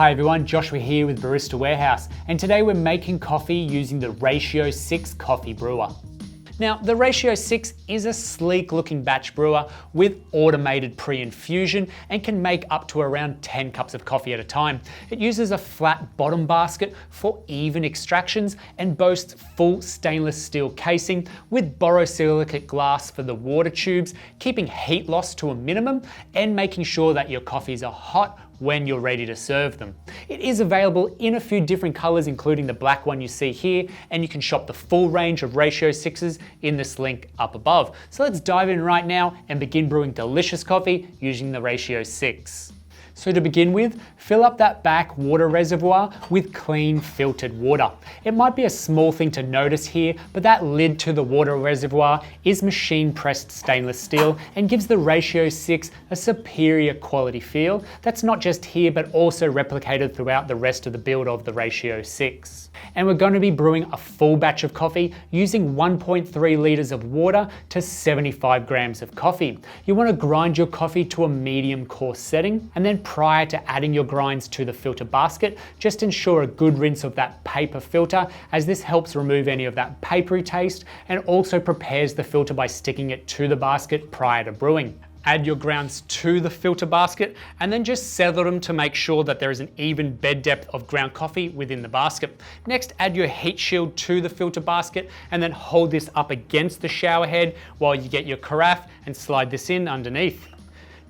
Hi everyone, Joshua here with Barista Warehouse, and today we're making coffee using the Ratio 6 coffee brewer. Now, the Ratio 6 is a sleek looking batch brewer with automated pre-infusion and can make up to around 10 cups of coffee at a time. It uses a flat bottom basket for even extractions and boasts full stainless steel casing with borosilicate glass for the water tubes, keeping heat loss to a minimum and making sure that your coffees are hot when you're ready to serve them. It is available in a few different colors, including the black one you see here, and you can shop the full range of Ratio 6s in this link up above. So let's dive in right now and begin brewing delicious coffee using the Ratio 6. So to begin with, fill up that back water reservoir with clean filtered water. It might be a small thing to notice here, but that lid to the water reservoir is machine pressed stainless steel and gives the Ratio 6 a superior quality feel that's not just here but also replicated throughout the rest of the build of the Ratio 6. And we're going to be brewing a full batch of coffee using 1.3 litres of water to 75 grams of coffee. You want to grind your coffee to a medium coarse setting, and then prior to adding your grinds to the filter basket, just ensure a good rinse of that paper filter, as this helps remove any of that papery taste and also prepares the filter by sticking it to the basket prior to brewing. Add your grounds to the filter basket and then just settle them to make sure that there is an even bed depth of ground coffee within the basket. Next, add your heat shield to the filter basket and then hold this up against the shower head while you get your carafe and slide this in underneath.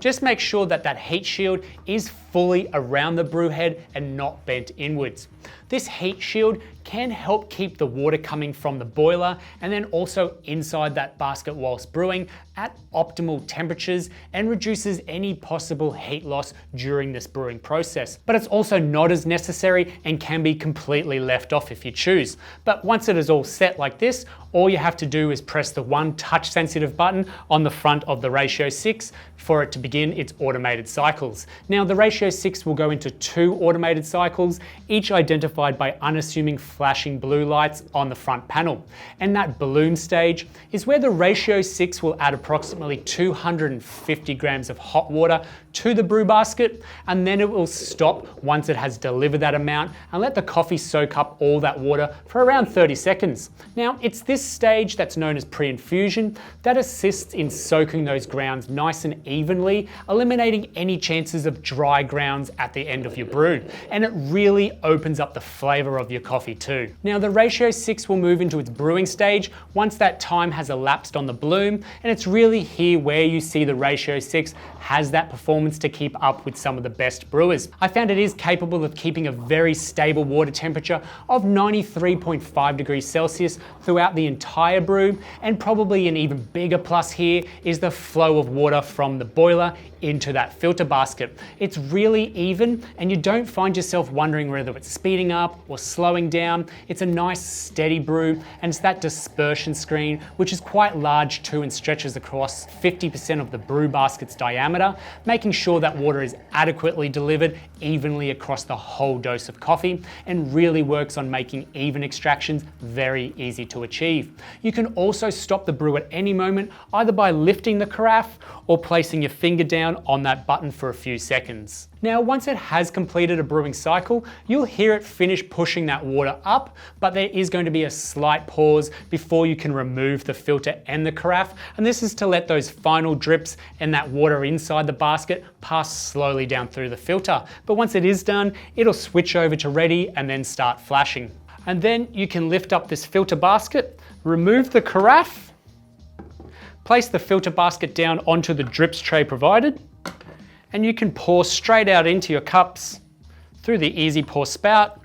Just make sure that that heat shield is fully around the brew head and not bent inwards. This heat shield can help keep the water coming from the boiler and then also inside that basket whilst brewing at optimal temperatures and reduces any possible heat loss during this brewing process. But it's also not as necessary and can be completely left off if you choose. But once it is all set like this, all you have to do is press the one touch sensitive button on the front of the Ratio 6 for it to begin its automated cycles. Now the Ratio 6 will go into 2 automated cycles, each identified by unassuming flashing blue lights on the front panel. And that balloon stage is where the Ratio 6 will add approximately 250 grams of hot water to the brew basket, and then it will stop once it has delivered that amount and let the coffee soak up all that water for around 30 seconds. Now it's this stage that's known as pre-infusion that assists in soaking those grounds nice and evenly, eliminating any chances of dry grounds at the end of your brew. And it really opens up the flavor of your coffee too. Now the Ratio 6 will move into its brewing stage once that time has elapsed on the bloom, and it's really here where you see the Ratio 6 has that performance to keep up with some of the best brewers. I found it is capable of keeping a very stable water temperature of 93.5 degrees Celsius throughout the entire brew, and probably an even bigger plus here is the flow of water from the boiler into that filter basket. It's really even and you don't find yourself wondering whether it's speeding up or slowing down. It's a nice steady brew, and it's that dispersion screen which is quite large too and stretches across 50% of the brew basket's diameter, making sure that water is adequately delivered evenly across the whole dose of coffee, and really works on making even extractions very easy to achieve. You can also stop the brew at any moment, either by lifting the carafe or placing your finger down on that button for a few seconds. Now, once it has completed a brewing cycle, you'll hear it finish pushing that water up, but there is going to be a slight pause before you can remove the filter and the carafe, and this is to let those final drips and that water inside the basket pass slowly down through the filter. But once it is done, it'll switch over to ready and then start flashing. And then you can lift up this filter basket, remove the carafe, place the filter basket down onto the drips tray provided, and you can pour straight out into your cups through the easy pour spout.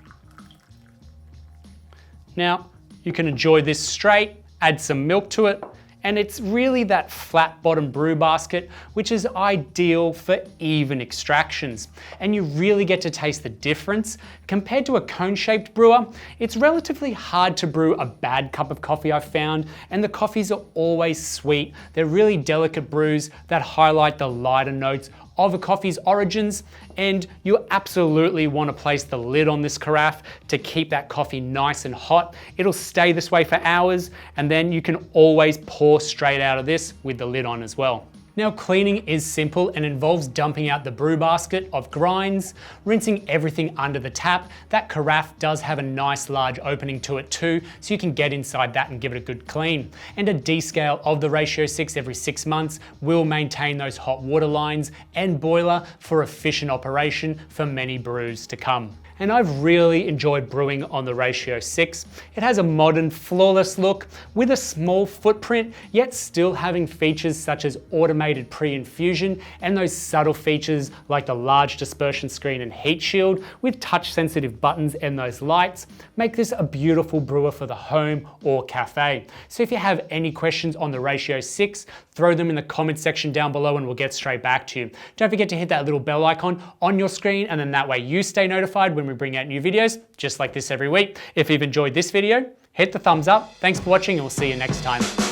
Now you can enjoy this straight, add some milk to it, and it's really that flat bottom brew basket which is ideal for even extractions. And you really get to taste the difference. Compared to a cone-shaped brewer, it's relatively hard to brew a bad cup of coffee, I've found, and the coffees are always sweet. They're really delicate brews that highlight the lighter notes of a coffee's origins, and you absolutely want to place the lid on this carafe to keep that coffee nice and hot. It'll stay this way for hours, and then you can always pour straight out of this with the lid on as well. Now cleaning is simple and involves dumping out the brew basket of grinds, rinsing everything under the tap. That carafe does have a nice large opening to it too, so you can get inside that and give it a good clean. And a descale of the ratio 6 every 6 months will maintain those hot water lines and boiler for efficient operation for many brews to come. And I've really enjoyed brewing on the ratio 6. It has a modern, flawless look with a small footprint, yet still having features such as automated pre-infusion and those subtle features like the large dispersion screen and heat shield with touch-sensitive buttons and those lights make this a beautiful brewer for the home or cafe. So if you have any questions on the ratio 6, throw them in the comment section down below and we'll get straight back to you. Don't forget to hit that little bell icon on your screen, and then that way you stay notified when we bring out new videos just like this every week. If you've enjoyed this video, hit the thumbs up. Thanks for watching and we'll see you next time.